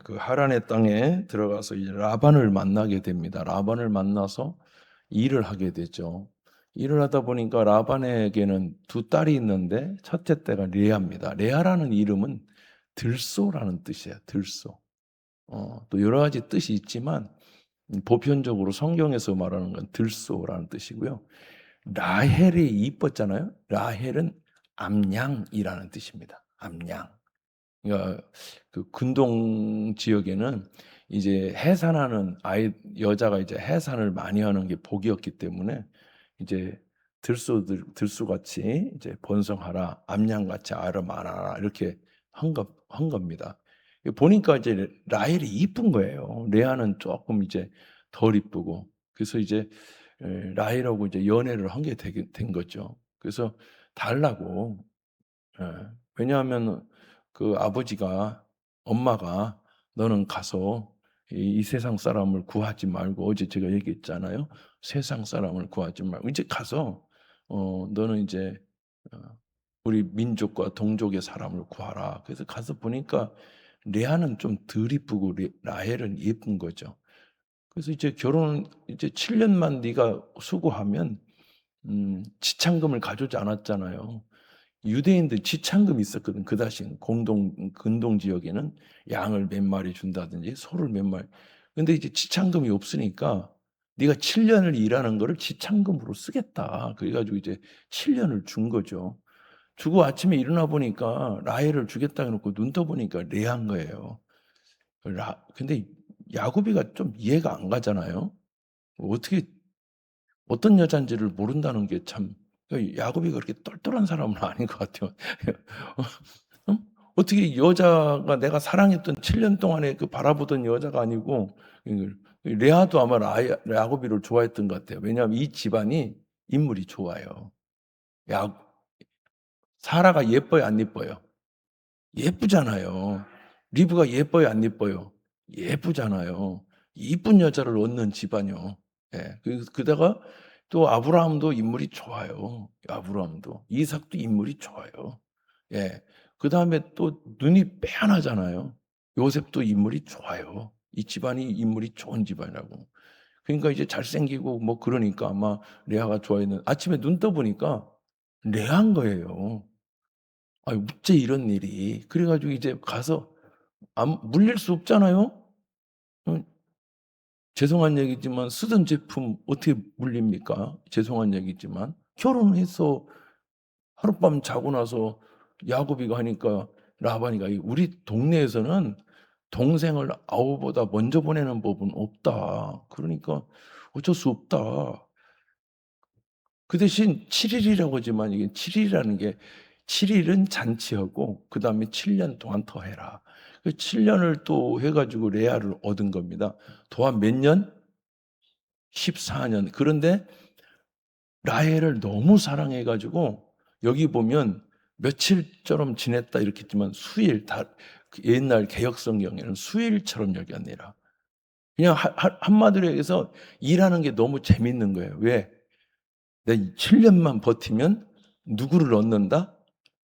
그 하란의 땅에 들어가서 이제 라반을 만나게 됩니다. 라반을 만나서 일을 하게 되죠. 일을 하다 보니까 라반에게는 두 딸이 있는데 첫째 딸가 레아입니다. 레아라는 이름은 들소라는 뜻이에요. 들소. 또 여러 가지 뜻이 있지만 보편적으로 성경에서 말하는 건 들소라는 뜻이고요. 라헬이 이뻤잖아요. 라헬은 암양이라는 뜻입니다. 암양. 그러니까 그 근동 지역에는 이제 해산하는 여자가 이제 해산을 많이 하는 게 복이었기 때문에 이제 들소같이 이제 번성하라, 암양같이 알을 많아라 이렇게 한 겁니다. 보니까 이제 라헬이 이쁜 거예요. 레아는 조금 이제 덜 이쁘고 그래서 이제 라헬하고 이제 연애를 한 게 된 거죠. 그래서 달라고. 예. 왜냐하면 그 아버지가 엄마가 "너는 가서 이 세상 사람을 구하지 말고" 어제 제가 얘기했잖아요. "세상 사람을 구하지 말고 이제 가서 너는 이제 어 우리 민족과 동족의 사람을 구하라." 그래서 가서 보니까 레아는 좀 덜 이쁘고 라헬은 예쁜 거죠. 그래서 이제 결혼 이제 7 년만 네가 수고하면 지참금을 가져오지 않았잖아요. 유대인들 지참금이 있었거든. 그 당시 근동 지역에는 양을 몇 마리 준다든지 소를 몇 마리. 근데 이제 지참금이 없으니까 "네가 7 년을 일하는 거를 지참금으로 쓰겠다." 그래 가지고 이제 7 년을 준 거죠. 주고 아침에 일어나 보니까 라헬을 주겠다 해 놓고 눈 떠 보니까 레아인 거예요. 근데 야곱이가 좀 이해가 안 가잖아요. 어떻게 어떤 여잔지를 모른다는 게 참 야곱이 그렇게 똘똘한 사람은 아닌 것 같아요. 어? 어떻게 여자가 내가 사랑했던 7년 동안에 그 바라보던 여자가 아니고 이걸 레아도 아마 야곱이를 좋아했던 것 같아요. 왜냐하면 이 집안이 인물이 좋아요. 야 사라가 예뻐요, 안 예뻐요? 예쁘잖아요. 리브가 예뻐요, 안 예뻐요? 예쁘잖아요. 이쁜 여자를 얻는 집안이요. 예. 게다가 또 아브라함도 인물이 좋아요. 아브라함도. 이삭도 인물이 좋아요. 예. 그다음에 또 눈이 빼하나잖아요. 요셉도 인물이 좋아요. 이 집안이 인물이 좋은 집안이라고. 그러니까 이제 잘생기고 뭐 그러니까 아마 레아가 좋아했는 아침에 눈 떠 보니까 레아인 거예요. 어째 이런 일이. 그래 가지고 이제 가서 안 물릴 수 없잖아요. 어 죄송한 얘기지만 쓰던 제품 어떻게 물립니까? 죄송한 얘기지만. 결혼해서 하룻밤 자고 나서 야곱이가 하니까 라반이가 "우리 동네에서는 동생을 아우보다 먼저 보내는 법은 없다. 그러니까 어쩔 수 없다." 그 대신 7 일이라고 하지만 이게 7 일이라는 게 7 일은 잔치하고 그다음에 7년 동안 더 해라. 그 7 년을 또 해 가지고 레아를 얻은 겁니다. 도합 몇 년? 14 년. 그런데 라헬을 너무 사랑해 가지고 여기 보면 "며칠처럼 지냈다." 이렇게 했지만 수일 다 그 옛날 개역 성경에는 수일처럼 여겼니라. 그냥 한마디로 얘기해서 일하는 게 너무 재밌는 거예요. 왜? "내가 이 7 년만 버티면 누구를 얻는다?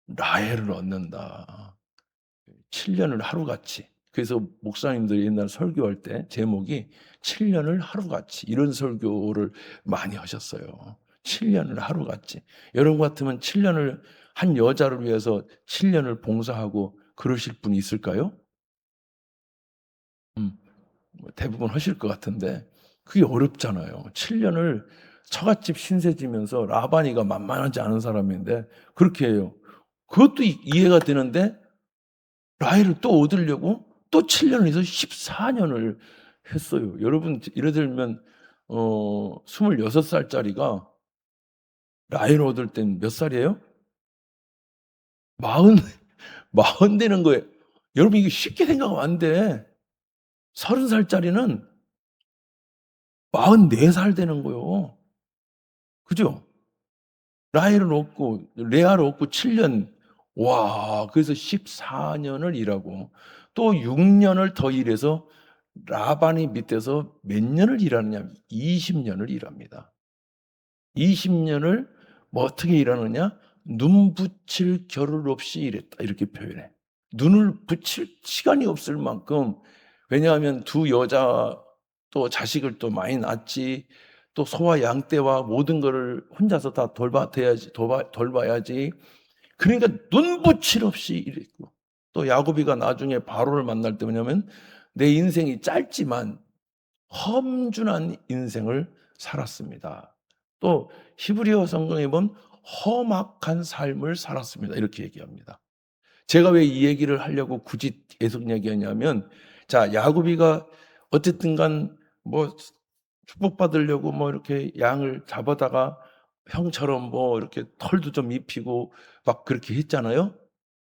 라헬을 얻는다." 7 년을 하루같이. 그래서 목사님들이 옛날 설교할 때 제목이 "7 년을 하루같이." 이런 설교를 많이 하셨어요. 7 년을 하루같이. 여러분 같으면 7 년을 한 여자를 위해서 7 년을 봉사하고 그러실 분 있을까요? 음. 뭐 대부분 하실 것 같은데 그게 어렵잖아요. 7 년을 처갓집 신세 지면서 라반이가 만만하지 않은 사람인데 그렇게 해요. 그것도 이해가 되는데 라헬을 또 얻으려고 또 7 년을 해서 14 년을 했어요. 여러분 예를 들면 26 살짜리가 라헬을 얻을 땐 몇 살이에요? 마흔 마흔 되는 거예요. 여러분 이게 쉽게 생각하면 안 돼. 30 살짜리는 44살 되는 거예요. 그죠? 라헬을 얻고 레아를 얻고 7 년. 와 그래서 14 년을 일하고 또 6 년을 더 일해서 라반이 밑에서 몇 년을 일하느냐 20 년을 일합니다. 20 년을 뭐 어떻게 일하느냐? "눈 붙일 겨를 없이 일했다." 이렇게 표현해. 눈을 붙일 시간이 없을 만큼, 왜냐하면 두 여자 또 자식을 또 많이 낳았지, 또 소와 양떼와 모든 거를 혼자서 다 돌봐야지. 그러니까 눈붙일 없이 일했고, 또 야곱이가 나중에 바로를 만날 때 뭐냐면 내 인생이 짧지만 험준한 인생을 살았습니다. 또 히브리어 성경에 보면 험악한 삶을 살았습니다. 이렇게 얘기합니다. 제가 왜 이 얘기를 하려고 굳이 계속 얘기하냐면, 자, 야곱이가 어쨌든 간 뭐 축복받으려고 뭐 이렇게 양을 잡아다가 형처럼 뭐 이렇게 털도 좀 입히고 막 그렇게 했잖아요.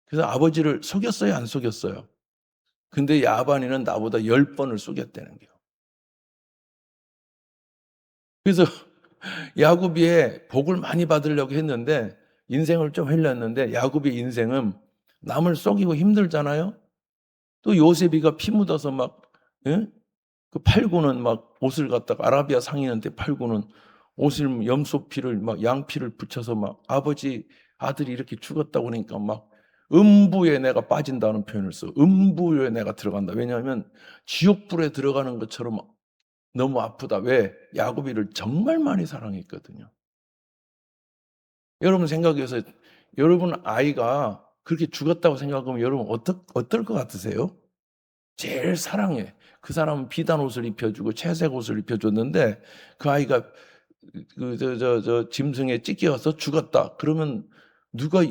그래서 아버지를 속였어요, 안 속였어요? 근데 야반이는 나보다 10번을 속였다는 거예요. 그래서 야곱이의 복을 많이 받으려고 했는데, 인생을 좀 흘렸는데, 야곱의 인생은 남을 속이고 힘들잖아요. 또 요셉이가 피 묻어서 막, 예? 그 팔고는 막 옷을 갖다가 아라비아 상인한테 팔고는 옷을 염소피를 막 양피를 붙여서 막 아버지 아들이 이렇게 죽었다고 그러니까 막 음부에 내가 빠진다는 표현을 써. 음부에 내가 들어간다. 왜냐하면 지옥불에 들어가는 것처럼 너무 아프다. 왜? 야곱이를 정말 많이 사랑했거든요. 여러분 생각해서, 여러분 아이가 그렇게 죽었다고 생각하면 여러분 어떨 것 같으세요? 제일 사랑해. 그 사람은 비단 옷을 입혀주고 채색 옷을 입혀줬는데, 그 아이가 짐승에 찢겨서 죽었다. 그러면 누가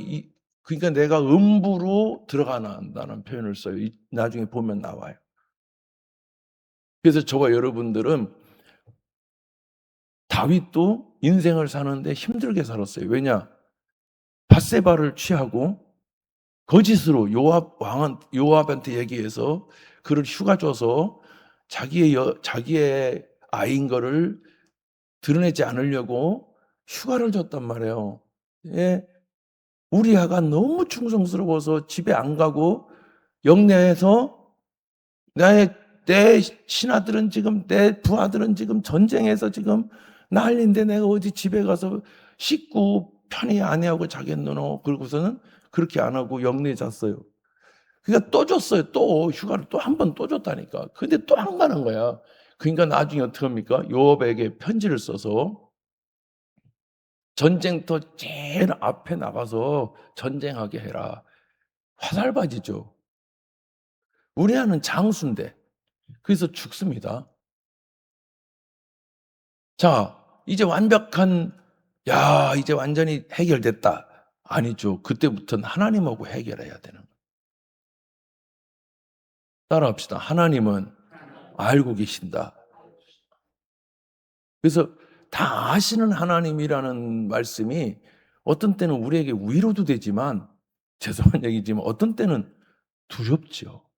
그러니까 내가 음부로 들어간다는 표현을 써요. 나중에 보면 나와요. 그래서 저와 여러분들은 다윗도 인생을 사는데 힘들게 살았어요. 왜냐? 밧세바를 취하고 거짓으로 요압한테 얘기해서 그를 휴가 줘서 자기의 아이인 거를 드러내지 않으려고 휴가를 줬단 말이에요. 예. 우리아가 너무 충성스러워서 집에 안 가고 영내에서 내 신하들은 지금, 내 부하들은 지금 전쟁에서 지금 난리인데 내가 어디 집에 가서 씻고 편히 아내하고 자겠노. 그러고서는 그렇게 안 하고 영내에 잤어요. 그러니까 또 줬어요. 또 휴가를 또 한 번 또 줬다니까. 근데 또 안 가는 거야. 그러니까 나중에 어떻게 합니까? 요압에게 편지를 써서 전쟁터 제일 앞에 나가서 전쟁하게 해라. 화살바지죠. 우리아는 장수인데. 그래서 죽습니다. 자, 이제 이제 완전히 해결됐다. 아니죠. 그때부터는 하나님하고 해결해야 되는 거예요. 따라합시다. 하나님은 알고 계신다. 그래서 다 아시는 하나님이라는 말씀이 어떤 때는 우리에게 위로도 되지만, 죄송한 얘기지만 어떤 때는 두렵죠.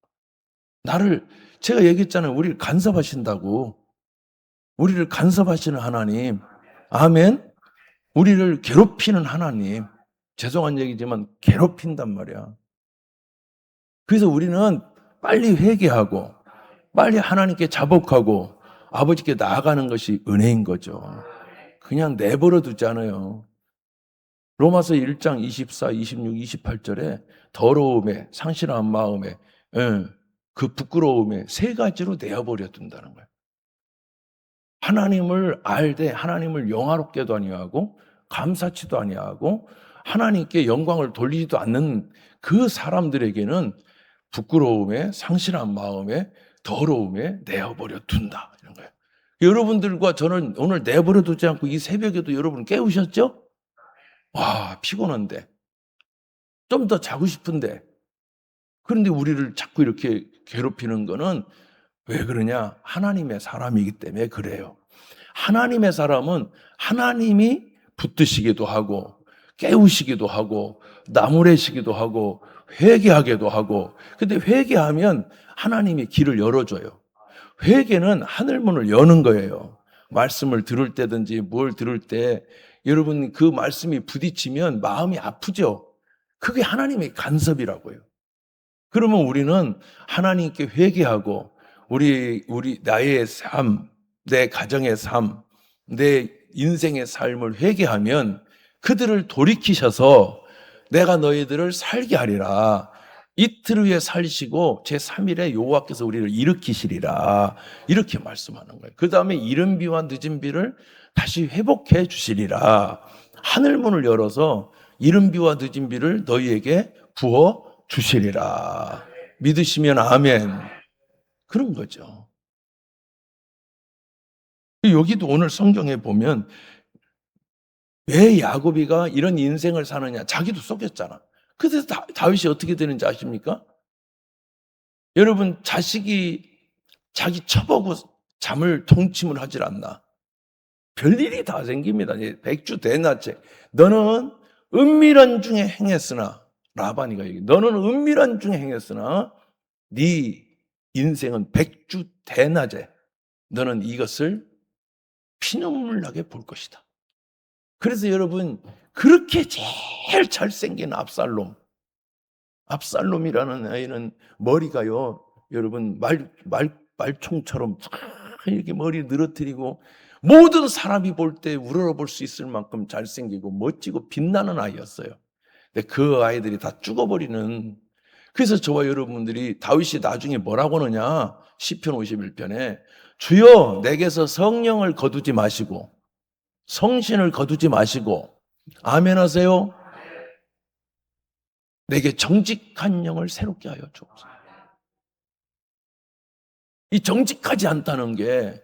제가 얘기했잖아요. 우리를 간섭하신다고. 우리를 간섭하시는 하나님. 아멘. 우리를 괴롭히는 하나님. 죄송한 얘기지만 괴롭힌단 말이야. 그래서 우리는 빨리 회개하고 빨리 하나님께 자복하고 아버지께 나아가는 것이 은혜인 거죠. 그냥 내버려 두지 않아요. 로마서 1장 24, 26, 28절에 더러움에, 상실한 마음에, 그 부끄러움에 세 가지로 내어버려 둔다는 거예요. 하나님을 알되 하나님을 영화롭게도 아니하고 감사치도 아니하고 하나님께 영광을 돌리지도 않는 그 사람들에게는 부끄러움에, 상실한 마음에, 더러움에 내어버려 둔다. 이런 거예요. 여러분들과 저는 오늘 내버려 두지 않고 이 새벽에도 여러분 깨우셨죠? 와, 피곤한데. 좀 더 자고 싶은데. 그런데 우리를 자꾸 이렇게 괴롭히는 거는 왜 그러냐? 하나님의 사람이기 때문에 그래요. 하나님의 사람은 하나님이 붙드시기도 하고 깨우시기도 하고 나무래시기도 하고 회개하기도 하고. 근데 회개하면 하나님이 길을 열어줘요. 회개는 하늘문을 여는 거예요. 말씀을 들을 때든지 뭘 들을 때 여러분 그 말씀이 부딪히면 마음이 아프죠. 그게 하나님의 간섭이라고요. 그러면 우리는 하나님께 회개하고 나의 삶, 내 가정의 삶, 내 인생의 삶을 회개하면 그들을 돌이키셔서 내가 너희들을 살게 하리라. 이틀 후에 살리시고 제3일에 여호와께서 우리를 일으키시리라. 이렇게 말씀하는 거예요. 그 다음에 이른 비와 늦은 비를 다시 회복해 주시리라. 하늘문을 열어서 이른 비와 늦은 비를 너희에게 부어 주시리라. 믿으시면 아멘. 그런 거죠. 여기도 오늘 성경에 보면 왜 야곱이가 이런 인생을 사느냐? 자기도 속였잖아. 그래서 다윗이 어떻게 되는지 아십니까? 여러분, 자식이 자기 쳐보고 잠을 통침을 하질 않나. 별일이 다 생깁니다. 백주 대낮에. 너는 은밀한 중에 행했으나, 라반이가 얘기, 너는 은밀한 중에 행했으나, 네 인생은 백주 대낮에 너는 이것을 피눈물 나게 볼 것이다. 그래서 여러분, 그렇게 제일 잘생긴 압살롬이라는 아이는 머리가요, 여러분, 말총처럼 이렇게 머리 늘어뜨리고 모든 사람이 볼 때 우러러볼 수 있을 만큼 잘생기고 멋지고 빛나는 아이였어요. 근데 그 아이들이 다 죽어버리는. 그래서 저와 여러분들이 다윗이 나중에 뭐라고 하느냐, 시편 51편에 주여 내게서 성령을 거두지 마시고 성신을 거두지 마시고, 아멘 하세요. 내게 정직한 영을 새롭게 하여 주옵소서. 이 정직하지 않다는 게,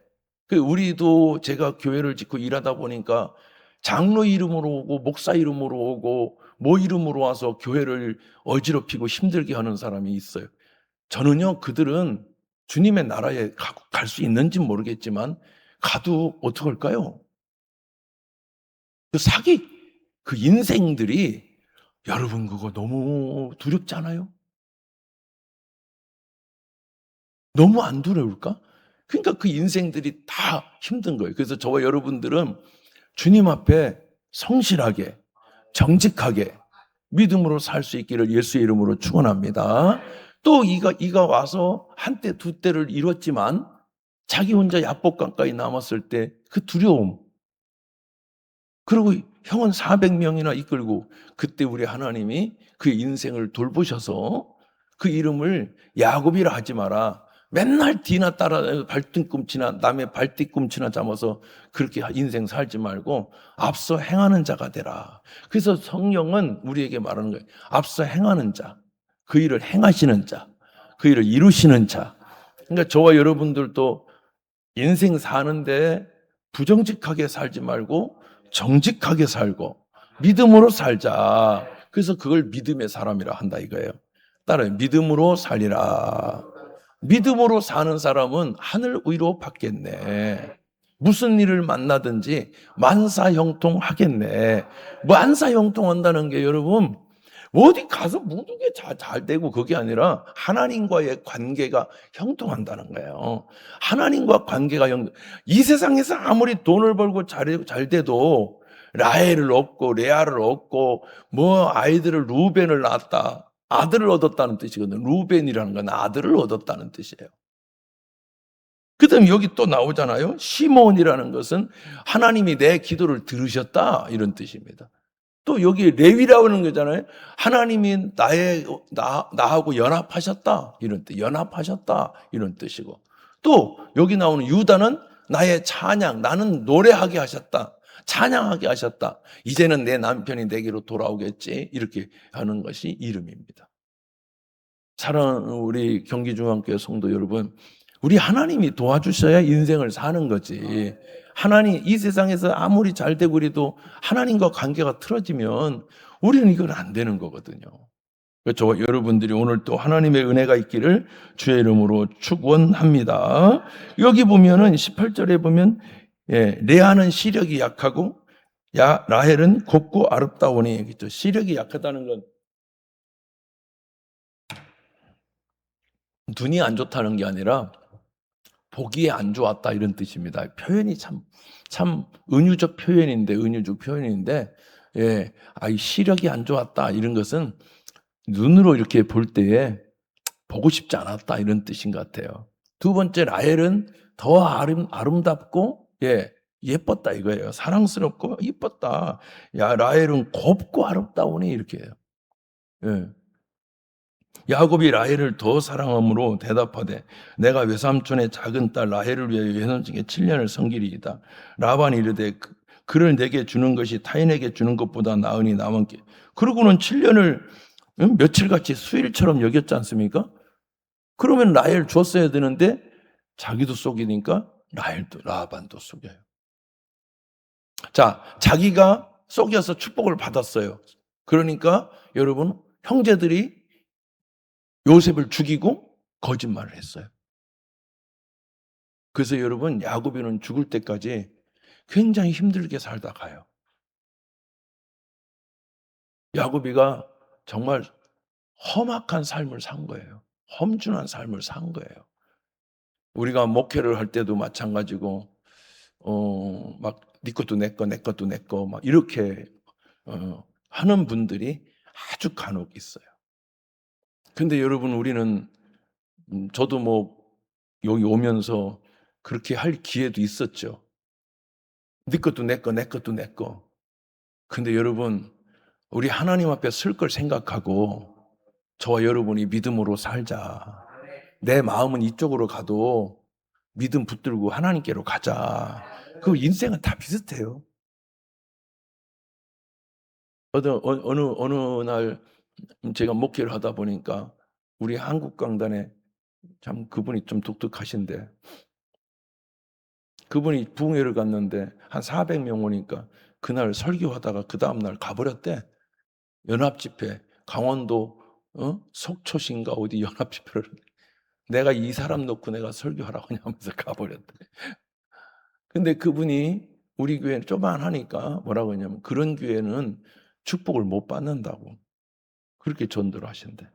우리도 제가 교회를 짓고 일하다 보니까 장로 이름으로 오고 목사 이름으로 오고 뭐 이름으로 와서 교회를 어지럽히고 힘들게 하는 사람이 있어요. 저는요, 그들은 주님의 나라에 갈 수 있는지 모르겠지만 가도 어떡할까요? 그 인생들이, 여러분 그거 너무 두렵지 않아요? 너무 안 두려울까? 그러니까 그 인생들이 다 힘든 거예요. 그래서 저와 여러분들은 주님 앞에 성실하게, 정직하게, 믿음으로 살 수 있기를 예수의 이름으로 축원합니다. 또 이가 와서 한때 두 때를 이뤘지만 자기 혼자 야복강가에 남았을 때 그 두려움, 그리고 형은 400명이나 이끌고, 그때 우리 하나님이 그 인생을 돌보셔서 그 이름을 야곱이라 하지 마라. 맨날 뒤나 따라 발뒤꿈치나 남의 발뒤꿈치나 잡아서 그렇게 인생 살지 말고 앞서 행하는 자가 되라. 그래서 성령은 우리에게 말하는 거예요. 앞서 행하는 자, 그 일을 행하시는 자, 그 일을 이루시는 자. 그러니까 저와 여러분들도 인생 사는데 부정직하게 살지 말고 정직하게 살고 믿음으로 살자. 그래서 그걸 믿음의 사람이라 한다 이거예요. 따라요. 믿음으로 살리라. 믿음으로 사는 사람은 하늘 위로 받겠네. 무슨 일을 만나든지 만사형통하겠네. 만사형통한다는 게 여러분, 어디 가서 모든 게 잘 되고 그게 아니라 하나님과의 관계가 형통한다는 거예요. 하나님과 관계가 이 세상에서 아무리 돈을 벌고 잘 돼도 라헬을 얻고 레아를 얻고 뭐 아이들을 루벤을 낳았다. 아들을 얻었다는 뜻이거든요. 루벤이라는 건 아들을 얻었다는 뜻이에요. 그 다음에 여기 또 나오잖아요. 시몬이라는 것은 하나님이 내 기도를 들으셨다 이런 뜻입니다. 또 여기 레위라고 하는 거잖아요. 하나님이 나하고 연합하셨다 이런 뜻, 연합하셨다 이런 뜻이고, 또 여기 나오는 유다는 나의 찬양, 나는 노래하게 하셨다, 찬양하게 하셨다. 이제는 내 남편이 내게로 돌아오겠지 이렇게 하는 것이 이름입니다. 사랑하는 우리 경기중앙교회 성도 여러분, 우리 하나님이 도와주셔야 인생을 사는 거지. 하나님, 이 세상에서 아무리 잘 되고 그래도 하나님과 관계가 틀어지면 우리는 이건 안 되는 거거든요. 저 여러분들이 오늘 또 하나님의 은혜가 있기를 주의 이름으로 축원합니다. 여기 보면은 18절에 보면 레아는 시력이 약하고 라헬은 곱고 아름다우니, 그렇죠? 시력이 약하다는 건 눈이 안 좋다는 게 아니라 보기에 안 좋았다 이런 뜻입니다. 표현이 참 은유적 표현인데, 이 시력이 안 좋았다 이런 것은 눈으로 이렇게 볼 때에 보고 싶지 않았다 이런 뜻인 것 같아요. 두 번째, 라헬은 더 아름답고 예뻤다 이거예요. 사랑스럽고 예뻤다. 야, 라헬은 곱고 아름다우니 이렇게 해요. 예. 야곱이 라헬을 더 사랑함으로 대답하되 내가 외삼촌의 작은 딸 라헬을 위하여 외삼촌에게 7년을 섬기리이다. 라반이 이르되 그를 내게 주는 것이 타인에게 주는 것보다 나으니 남은께. 그러고는 7년을 며칠같이 수일처럼 여겼지 않습니까? 그러면 라헬 줬어야 되는데 자기도 속이니까 라반도 속여요. 자, 자기가 속여서 축복을 받았어요. 그러니까 여러분, 형제들이 요셉을 죽이고 거짓말을 했어요. 그래서 여러분, 야곱이는 죽을 때까지 굉장히 힘들게 살다 가요. 야곱이가 정말 험악한 삶을 산 거예요. 험준한 삶을 산 거예요. 우리가 목회를 할 때도 마찬가지고 막 네 것도 내 거, 내 것도 내 거 막 이렇게 하는 분들이 아주 간혹 있어요. 근데 여러분, 우리는 저도 뭐 여기 오면서 그렇게 할 기회도 있었죠. 네 것도 내 거, 내 것도 내 거. 근데 여러분, 우리 하나님 앞에 설 걸 생각하고 저와 여러분이 믿음으로 살자. 내 마음은 이쪽으로 가도 믿음 붙들고 하나님께로 가자. 그 인생은 다 비슷해요. 어느 날 제가 목회를 하다 보니까 우리 한국 강단에 참 그분이 좀 독특하신데, 그분이 부흥회를 갔는데 한 400명 오니까 그날 설교하다가 그 다음날 가버렸대. 연합집회, 강원도 속초신가 어디 연합집회를. 내가 이 사람 놓고 내가 설교하라고 하면서 가버렸대. 근데 그분이 우리 교회는 쪼만하니까 뭐라고 했냐면 그런 교회는 축복을 못 받는다고 그렇게 전도를 하신대.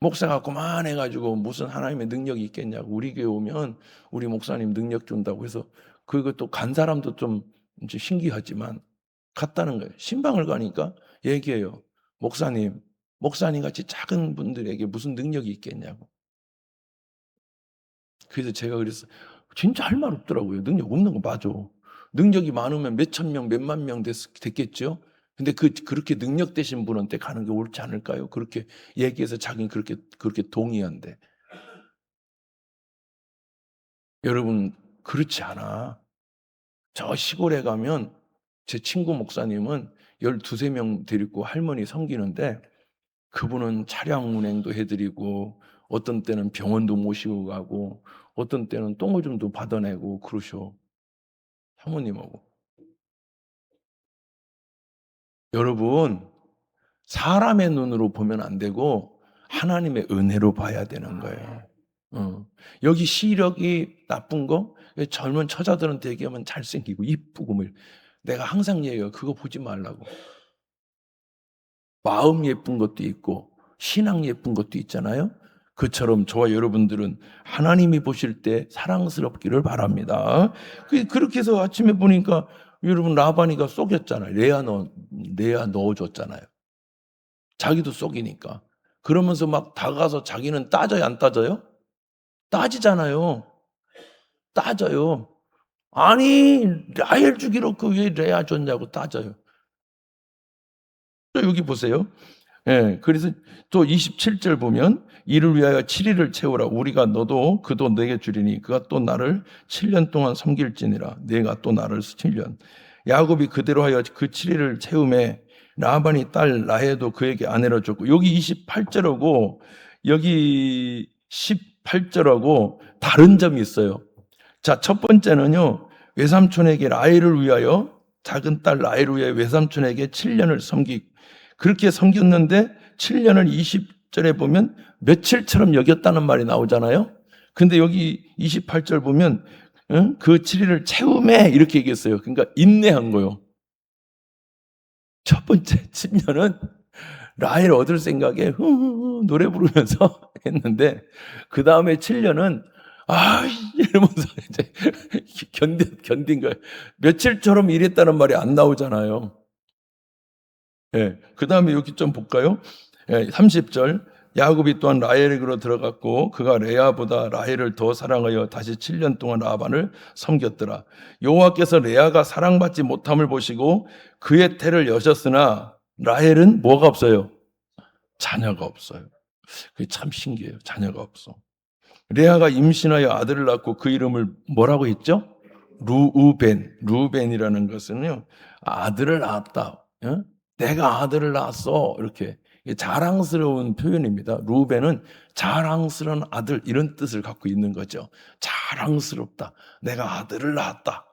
목사가 그만해가지고 무슨 하나님의 능력이 있겠냐고. 우리 교회 오면 우리 목사님 능력 준다고 해서 그것도 간 사람도 좀 이제 신기하지만 갔다는 거예요. 신방을 가니까 얘기해요. 목사님 같이 작은 분들에게 무슨 능력이 있겠냐고. 그래서 제가 그랬어요. 진짜 할 말 없더라고요. 능력 없는 거 맞아. 능력이 많으면 몇천 명, 몇만 명 됐겠죠? 근데 그렇게 능력 되신 분한테 가는 게 옳지 않을까요? 그렇게 얘기해서 자기는 그렇게 동의한대. 여러분, 그렇지 않아. 저 시골에 가면 제 친구 목사님은 12, 명 데리고 할머니 섬기는데 그분은 차량 운행도 해드리고 어떤 때는 병원도 모시고 가고 어떤 때는 똥오줌도 받아내고 그러셔. 사모님하고. 여러분, 사람의 눈으로 보면 안 되고 하나님의 은혜로 봐야 되는 거예요. 여기 시력이 나쁜 거, 젊은 처자들한테 얘기하면 잘생기고 이쁘고 뭐 내가 항상 얘기해요. 그거 보지 말라고. 마음 예쁜 것도 있고 신앙 예쁜 것도 있잖아요. 그처럼 저와 여러분들은 하나님이 보실 때 사랑스럽기를 바랍니다. 그렇게 해서 아침에 보니까 여러분 라반이가 속였잖아요. 레아 넣어줬잖아요. 자기도 속이니까. 그러면서 막 다가가서 자기는 따져요, 안 따져요? 따지잖아요. 따져요. 아니, 라헬 주기로 왜 레아 줬냐고 따져요. 또 여기 보세요. 예, 그래서 또 27절 보면 이를 위하여 7일을 채우라. 우리가 너도 그도 내게 주리니 그가 또 나를 7년 동안 섬길지니라. 내가 또 나를 7년. 야곱이 그대로 하여 그 7일을 채우매 라반이 딸 라헬도 그에게 아내로 줬고, 여기 28절하고 여기 18절하고 다른 점이 있어요. 자, 첫 번째는요. 외삼촌에게 라헬을 위하여 작은 딸 라헬을 위하여 외삼촌에게 7년을 그렇게 섬겼는데 7년을 20절에 보면 며칠처럼 여겼다는 말이 나오잖아요. 근데 여기 28절 보면 그 7일을 채우매 이렇게 얘기했어요. 그러니까 인내한 거예요. 첫 번째 7년은 라헬 얻을 생각에 노래 부르면서 했는데 그 다음에 7년은 이러면서 이제 견딘 거예요. 며칠처럼 일했다는 말이 안 나오잖아요. 예. 그 다음에 여기 좀 볼까요? 30절. 야곱이 또한 라헬에게로 들어갔고 그가 레아보다 라헬을 더 사랑하여 다시 7년 동안 라반을 섬겼더라. 여호와께서 레아가 사랑받지 못함을 보시고 그의 태를 여셨으나 라헬은 뭐가 없어요? 자녀가 없어요. 그게 참 신기해요. 자녀가 없어. 레아가 임신하여 아들을 낳고 그 이름을 뭐라고 했죠? 루우벤. 루우벤이라는 것은요, 아들을 낳았다. 어? 내가 아들을 낳았어. 이렇게 자랑스러운 표현입니다. 루우벤은 자랑스러운 아들 이런 뜻을 갖고 있는 거죠. 자랑스럽다. 내가 아들을 낳았다.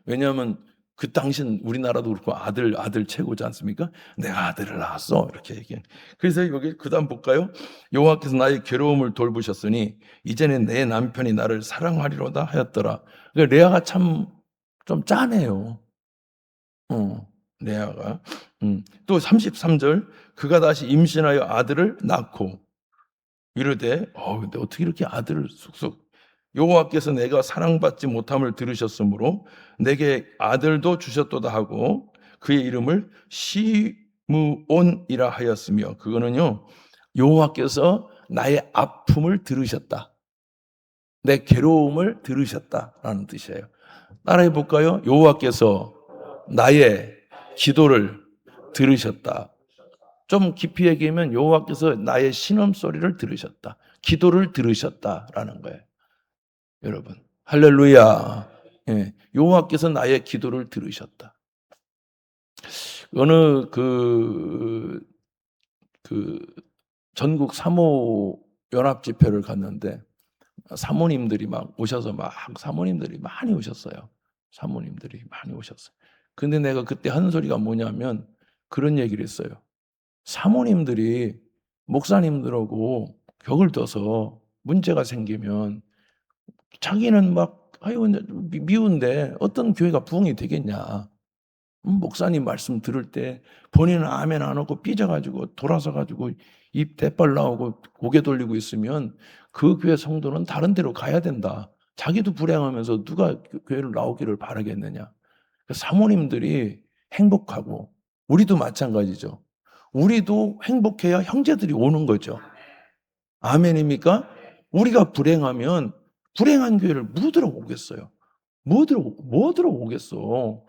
왜냐하면 그 당시는 우리나라도 그렇고 아들 최고지 않습니까? 내가 아들을 낳았어. 이렇게 얘기해. 그래서 여기 그다음 볼까요? 여호와께서 나의 괴로움을 돌보셨으니 이제는 내 남편이 나를 사랑하리로다 하였더라. 그러니까 레아가 참 좀 짠해요. 레아가. 또 33절 그가 다시 임신하여 아들을 낳고 이르되 근데 어떻게 이렇게 아들을 쑥쑥 여호와께서 내가 사랑받지 못함을 들으셨으므로 내게 아들도 주셨도다 하고 그의 이름을 시므온이라 하였으며 그거는요 여호와께서 나의 아픔을 들으셨다. 내 괴로움을 들으셨다라는 뜻이에요. 따라해 볼까요? 여호와께서 나의 기도를 들으셨다. 좀 깊이 얘기하면 여호와께서 나의 신음 소리를 들으셨다. 기도를 들으셨다라는 거예요. 여러분, 할렐루야. 예, 여호와께서 나의 기도를 들으셨다. 어느 전국 사모 연합 집회를 갔는데 사모님들이 막 오셔서 사모님들이 많이 오셨어요. 사모님들이 많이 오셨어요. 근데 내가 그때 하는 소리가 뭐냐면 그런 얘기를 했어요. 사모님들이 목사님들하고 격을 둬서 문제가 생기면 자기는 막 미운데 어떤 교회가 부흥이 되겠냐. 목사님 말씀 들을 때 본인은 아멘 안 하고 삐져가지고 돌아서가지고 입 대빨 나오고 고개 돌리고 있으면 그 교회 성도는 다른 데로 가야 된다. 자기도 불행하면서 누가 교회를 나오기를 바라겠느냐. 사모님들이 행복하고 우리도 마찬가지죠. 우리도 행복해야 형제들이 오는 거죠. 아멘입니까? 우리가 불행하면 불행한 교회를 뭐 들어오겠어요? 뭐 들어오겠어?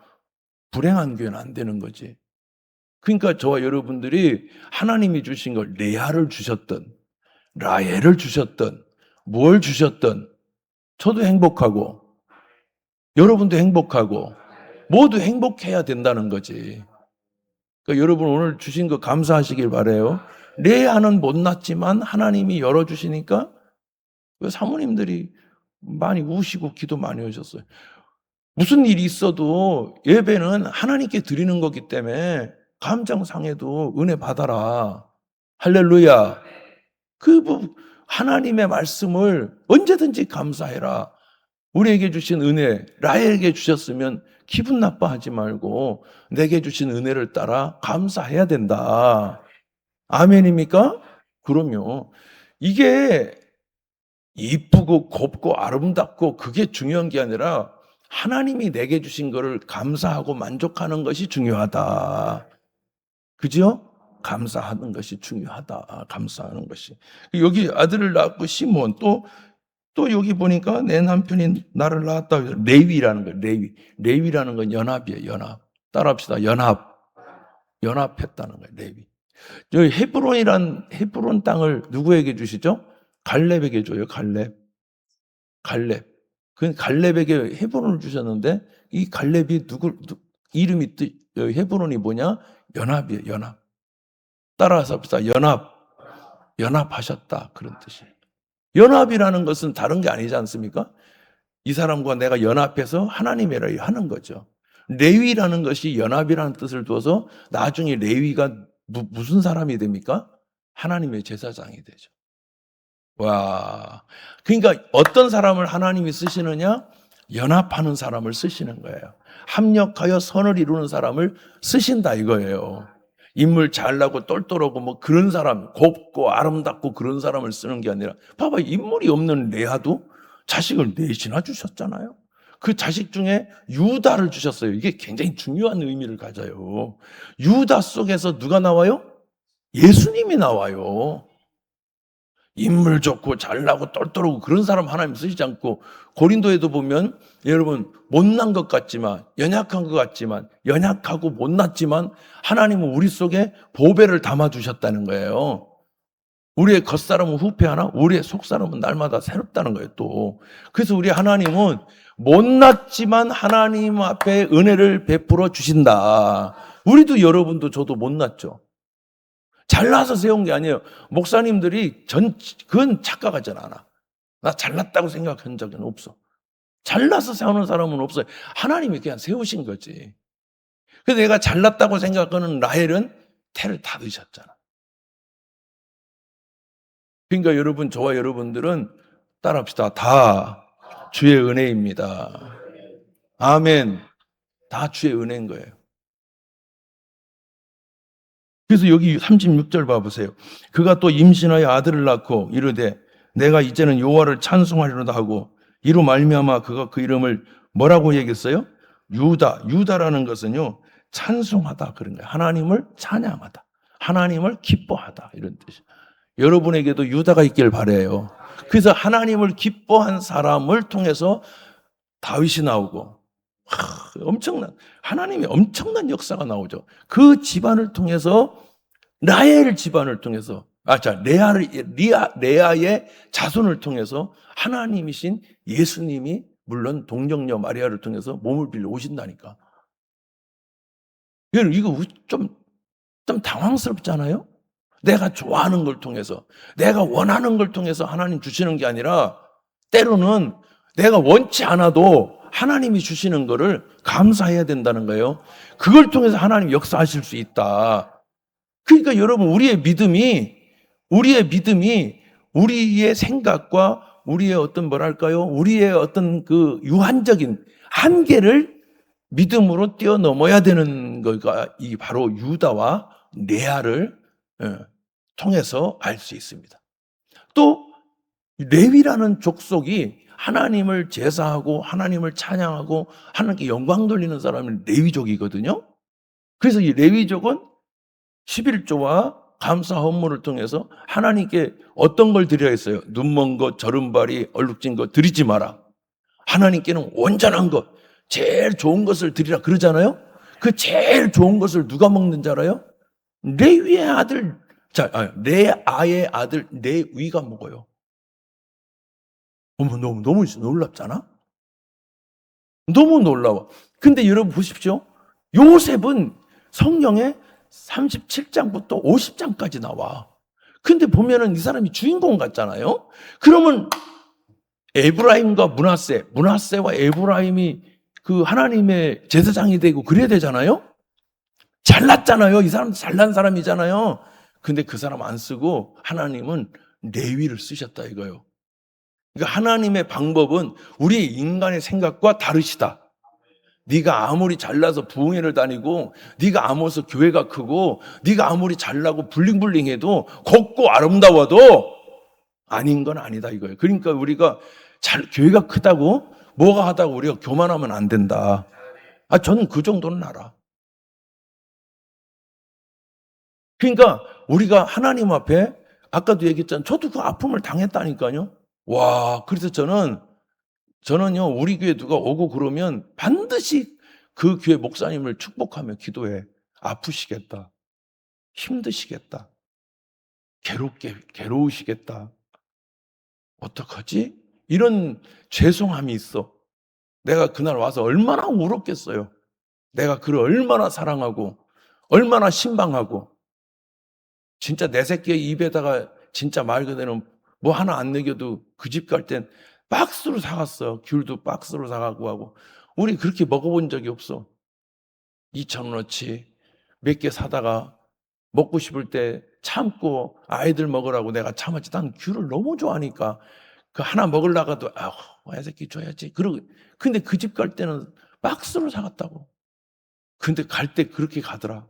불행한 교회는 안 되는 거지. 그러니까 저와 여러분들이 하나님이 주신 걸 레아를 주셨든 라헬을 주셨든 뭘 주셨든 저도 행복하고 여러분도 행복하고 모두 행복해야 된다는 거지. 그러니까 여러분 오늘 주신 거 감사하시길 바라요. 레아는 못 낳지만 하나님이 열어주시니까 사모님들이 많이 우시고 기도 많이 하셨어요. 무슨 일이 있어도 예배는 하나님께 드리는 거기 때문에 감정 상해도 은혜 받아라. 할렐루야. 하나님의 말씀을 언제든지 감사해라. 우리에게 주신 은혜, 라헬에게 주셨으면 기분 나빠하지 말고 내게 주신 은혜를 따라 감사해야 된다. 아멘입니까? 그럼요. 이게 이쁘고 곱고 아름답고 그게 중요한 게 아니라 하나님이 내게 주신 것을 감사하고 만족하는 것이 중요하다. 그죠? 감사하는 것이 중요하다. 감사하는 것이. 여기 아들을 낳고 시몬 또 여기 보니까 내 남편이 나를 낳았다. 레위라는 거예요. 레위라는 건 연합이에요. 연합. 따라합시다. 연합했다는 거예요. 레위. 여기 헤브론 땅을 누구에게 주시죠? 갈렙에게 줘요. 갈렙. 그 갈렙에게 헤브론을 주셨는데 이 갈렙이 이름이 헤브론이 뭐냐? 연합이에요. 연합. 따라서 합시다. 연합하셨다. 그런 뜻이에요. 연합이라는 것은 다른 게 아니지 않습니까? 이 사람과 내가 연합해서 하나님이라 하는 거죠. 레위라는 것이 연합이라는 뜻을 두어서 나중에 레위가 무슨 사람이 됩니까? 하나님의 제사장이 되죠. 와. 그러니까 어떤 사람을 하나님이 쓰시느냐? 연합하는 사람을 쓰시는 거예요. 합력하여 선을 이루는 사람을 쓰신다 이거예요. 인물 잘나고 똘똘하고 뭐 그런 사람, 곱고 아름답고 그런 사람을 쓰는 게 아니라 봐봐 인물이 없는 레아도 자식을 넷이나 주셨잖아요. 그 자식 중에 유다를 주셨어요. 이게 굉장히 중요한 의미를 가져요. 유다 속에서 누가 나와요? 예수님이 나와요. 인물 좋고 잘나고 똘똘하고 그런 사람 하나님 쓰시지 않고, 고린도에도 보면 여러분 못난 것 같지만, 연약한 것 같지만, 연약하고 못났지만 하나님은 우리 속에 보배를 담아 두셨다는 거예요. 우리의 겉사람은 후패하나 우리의 속사람은 날마다 새롭다는 거예요 또. 그래서 우리 하나님은 못났지만 하나님 앞에 은혜를 베풀어 주신다. 우리도, 여러분도 저도 못났죠. 잘나서 세운 게 아니에요. 목사님들이 그건 착각하지 않아. 나 잘났다고 생각한 적은 없어. 잘나서 세우는 사람은 없어요. 하나님이 그냥 세우신 거지. 그래서 내가 잘났다고 생각하는 라헬은 태를 다 드셨잖아. 그러니까 여러분, 저와 여러분들은 따라합시다. 다 주의 은혜입니다. 아멘. 다 주의 은혜인 거예요. 그래서 여기 36절 봐보세요. 그가 또 임신하여 아들을 낳고 이르되 내가 이제는 여호와를 찬송하리로다 하고, 이로 말미암아 그가 그 이름을 뭐라고 얘기했어요? 유다. 유다라는 것은요, 찬송하다 그런 거예요. 하나님을 찬양하다, 하나님을 기뻐하다, 이런 뜻이에요. 여러분에게도 유다가 있길 바라요. 그래서 하나님을 기뻐한 사람을 통해서 다윗이 나오고, 엄청난, 하나님의 엄청난 역사가 나오죠. 그 집안을 통해서, 라헬 집안을 통해서, 레아의 자손을 통해서 하나님이신 예수님이 물론 동정녀 마리아를 통해서 몸을 빌려 오신다니까. 이거 좀 당황스럽잖아요? 내가 좋아하는 걸 통해서, 내가 원하는 걸 통해서 하나님 주시는 게 아니라, 때로는 내가 원치 않아도 하나님이 주시는 거를 감사해야 된다는 거예요. 그걸 통해서 하나님 역사하실 수 있다. 그러니까 여러분, 우리의 믿음이 우리의 생각과 우리의 우리의 어떤 그 유한적인 한계를 믿음으로 뛰어넘어야 되는 거가 이 바로 유다와 레아를 통해서 알 수 있습니다. 또 레위라는 족속이 하나님을 제사하고 하나님을 찬양하고 하나님께 영광 돌리는 사람은 레위족이거든요. 그래서 이 레위족은 11조와 감사 헌물을 통해서 하나님께 어떤 걸 드려야 했어요? 눈먼 것, 저른발이, 얼룩진 것 드리지 마라. 하나님께는 온전한 것, 제일 좋은 것을 드리라 그러잖아요. 그 제일 좋은 것을 누가 먹는 줄 알아요? 레위의 아들, 레아의 아들 레위가 먹어요. 너무 놀랍잖아? 너무 놀라워. 근데 여러분 보십시오. 요셉은 성경에 37장부터 50장까지 나와. 근데 보면은 이 사람이 주인공 같잖아요? 그러면 에브라임과 문하세와 에브라임이 그 하나님의 제사장이 되고 그래야 되잖아요? 잘났잖아요. 이 사람 잘난 사람이잖아요. 근데 그 사람 안 쓰고 하나님은 레위를 쓰셨다 이거예요. 그러니까 하나님의 방법은 우리 인간의 생각과 다르시다. 네가 아무리 잘나서 부흥회를 다니고, 네가 아무리 교회가 크고, 네가 아무리 잘나고 블링블링해도, 곱고 아름다워도 아닌 건 아니다 이거예요. 그러니까 우리가 교회가 크다고 뭐가 하다고 우리가 교만하면 안 된다. 저는 그 정도는 알아. 그러니까 우리가 하나님 앞에, 아까도 얘기했잖아요. 저도 그 아픔을 당했다니까요. 와, 그래서 저는요, 우리 교회 누가 오고 그러면 반드시 그 교회 목사님을 축복하며 기도해. 아프시겠다. 힘드시겠다. 괴로우시겠다. 어떡하지? 이런 죄송함이 있어. 내가 그날 와서 얼마나 울었겠어요. 내가 그를 얼마나 사랑하고, 얼마나 신방하고, 진짜 내 새끼의 입에다가 진짜 말 그대로 뭐 하나 안 먹여도 그 집 갈 땐 박스로 사갔어. 귤도 박스로 사가고 하고. 우리 그렇게 먹어본 적이 없어. 2,000원어치 몇 개 사다가 먹고 싶을 때 참고 아이들 먹으라고 내가 참았지. 난 귤을 너무 좋아하니까 그 하나 먹으려가도 이 새끼 줘야지. 그러고, 근데 그 집 갈 때는 박스로 사갔다고. 근데 갈 때 그렇게 가더라.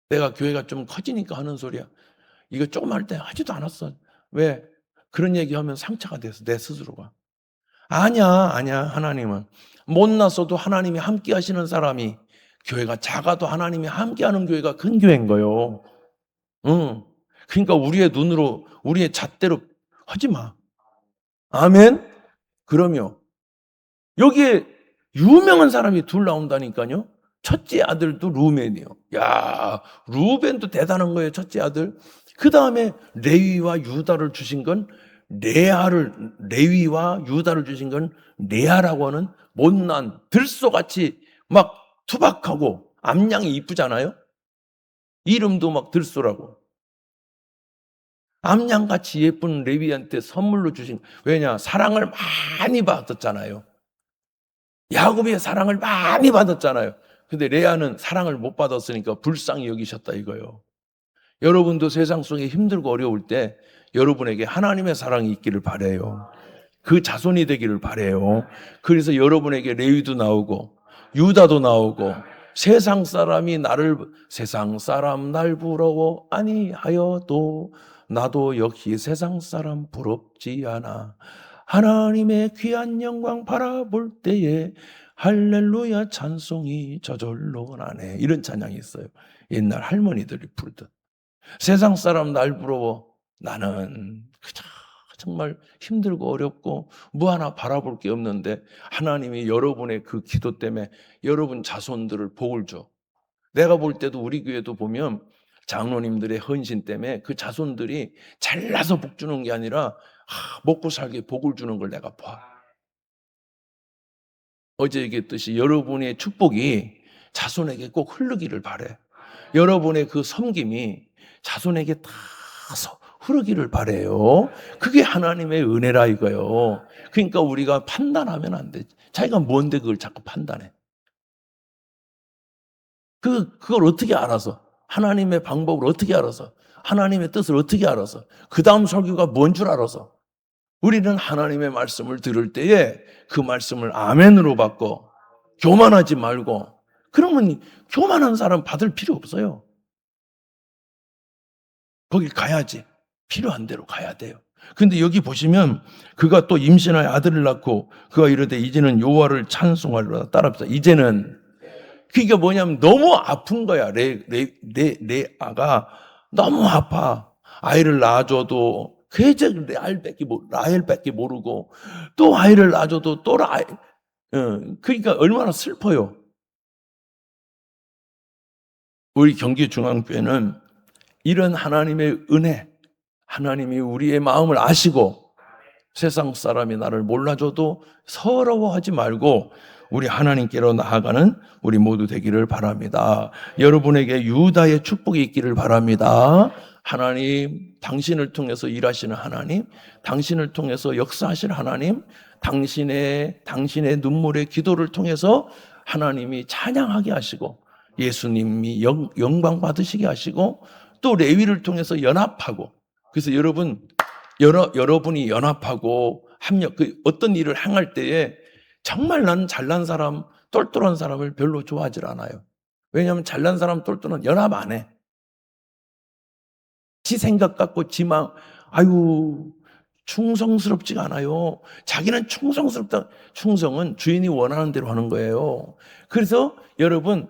내가 교회가 좀 커지니까 하는 소리야. 이거 조금 할 때 하지도 않았어. 왜? 그런 얘기하면 상처가 돼서 내 스스로가. 아니야. 하나님은 못났어도 하나님이 함께 하시는 사람이, 교회가 작아도 하나님이 함께 하는 교회가 큰 교회인 거요. 응. 그러니까 우리의 눈으로 우리의 잣대로 하지 마. 아멘. 그러며 여기에 유명한 사람이 둘 나온다니까요. 첫째 아들도 루벤이요. 야, 루벤도 대단한 거예요. 첫째 아들. 그 다음에 레위와 유다를 주신 건 레위와 유다를 주신 건 레아라고 하는 못난 들소같이 막 투박하고 암양이 이쁘잖아요. 이름도 막 들소라고. 암양같이 예쁜 레위한테 선물로 주신, 왜냐? 사랑을 많이 받았잖아요. 야곱의 사랑을 많이 받았잖아요. 근데 레아는 사랑을 못 받았으니까 불쌍히 여기셨다 이거요. 여러분도 세상 속에 힘들고 어려울 때 여러분에게 하나님의 사랑이 있기를 바라요. 그 자손이 되기를 바라요. 그래서 여러분에게 레위도 나오고 유다도 나오고 세상 사람 날 부러워 아니하여도 나도 역시 세상 사람 부럽지 않아. 하나님의 귀한 영광 바라볼 때에 할렐루야 찬송이 저절로 나네. 이런 찬양이 있어요. 옛날 할머니들이 부르던. 세상 사람 날 부러워. 나는 그저 정말 힘들고 어렵고 뭐 하나 바라볼 게 없는데 하나님이 여러분의 그 기도 때문에 여러분 자손들을 복을 줘. 내가 볼 때도 우리 교회도 보면 장로님들의 헌신 때문에 그 자손들이 잘나서 복 주는 게 아니라 먹고 살게 복을 주는 걸 내가 봐. 어제 얘기했듯이 여러분의 축복이 자손에게 꼭 흐르기를 바래. 여러분의 그 섬김이 자손에게 다 흐르기를 바래요. 그게 하나님의 은혜라 이거요. 그러니까 우리가 판단하면 안 돼. 자기가 뭔데 그걸 자꾸 판단해. 그걸 어떻게 알아서? 하나님의 방법을 어떻게 알아서? 하나님의 뜻을 어떻게 알아서? 그 다음 설교가 뭔 줄 알아서? 우리는 하나님의 말씀을 들을 때에 그 말씀을 아멘으로 받고 교만하지 말고, 그러면 교만한 사람 받을 필요 없어요. 거기 가야지. 필요한 대로 가야 돼요. 근데 여기 보시면 그가 또 임신하여 아들을 낳고 그가 이르되 이제는 여호와를 찬송하리라. 따라합시다. 이제는. 그게 뭐냐면 너무 아픈 거야. 레아가 너무 아파. 아이를 낳아줘도 계속 라헬밖에 모르고 또 아이를 낳아줘도 또 그러니까 얼마나 슬퍼요. 우리 경기중앙교회는 이런 하나님의 은혜, 하나님이 우리의 마음을 아시고 세상 사람이 나를 몰라줘도 서러워하지 말고 우리 하나님께로 나아가는 우리 모두 되기를 바랍니다. 여러분에게 유다의 축복이 있기를 바랍니다. 하나님, 당신을 통해서 일하시는 하나님, 당신을 통해서 역사하실 하나님, 당신의 눈물의 기도를 통해서 하나님이 찬양하게 하시고 예수님이 영광 받으시게 하시고 또 레위를 통해서 연합하고, 그래서 여러분이 연합하고 어떤 일을 행할 때에 정말 나는 잘난 사람, 똘똘한 사람을 별로 좋아하질 않아요. 왜냐하면 잘난 사람, 똘똘은 연합 안 해. 지 생각 갖고 충성스럽지가 않아요. 자기는 충성스럽다. 충성은 주인이 원하는 대로 하는 거예요. 그래서 여러분,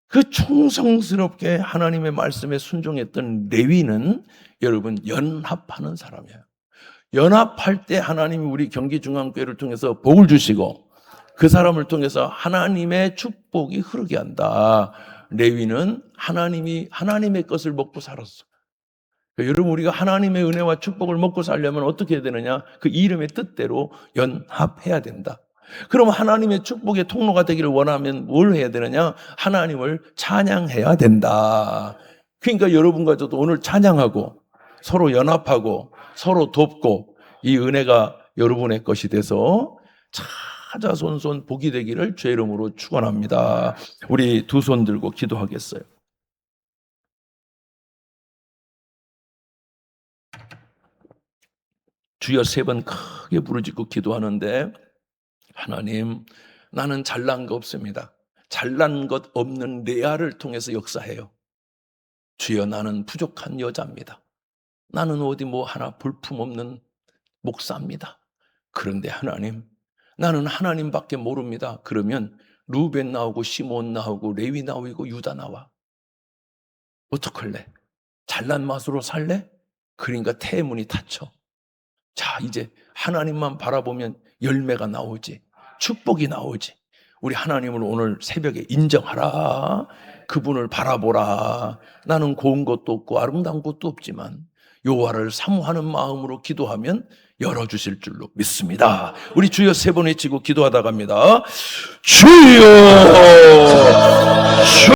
그 충성스럽게 하나님의 말씀에 순종했던 레위는 여러분 연합하는 사람이에요. 연합할 때 하나님이 우리 경기중앙교회를 통해서 복을 주시고 그 사람을 통해서 하나님의 축복이 흐르게 한다. 레위는 하나님의 것을 먹고 살았어. 그러니까 여러분, 우리가 하나님의 은혜와 축복을 먹고 살려면 어떻게 해야 되느냐? 그 이름의 뜻대로 연합해야 된다. 그럼 하나님의 축복의 통로가 되기를 원하면 뭘 해야 되느냐? 하나님을 찬양해야 된다. 그러니까 여러분과 저도 오늘 찬양하고 서로 연합하고 서로 돕고 이 은혜가 여러분의 것이 돼서 찾아손손 복이 되기를 주의 이름으로 축원합니다. 우리 두 손 들고 기도하겠어요. 주여 세 번 크게 부르짖고 기도하는데, 하나님, 나는 잘난 거 없습니다. 잘난 것 없는 레아를 통해서 역사해요. 주여, 나는 부족한 여자입니다. 나는 어디 뭐 하나 볼품없는 목사입니다. 그런데 하나님, 나는 하나님밖에 모릅니다. 그러면 루벤 나오고 시몬 나오고 레위 나오고 유다 나와. 어떡할래? 잘난 맛으로 살래? 그러니까 태문이 닫혀. 자, 이제 하나님만 바라보면 열매가 나오지. 축복이 나오지. 우리 하나님을 오늘 새벽에 인정하라. 그분을 바라보라. 나는 고운 것도 없고 아름다운 것도 없지만 여호와를 사모하는 마음으로 기도하면 열어주실 줄로 믿습니다. 우리 주여 3번 외치고 기도하다 갑니다. 주여!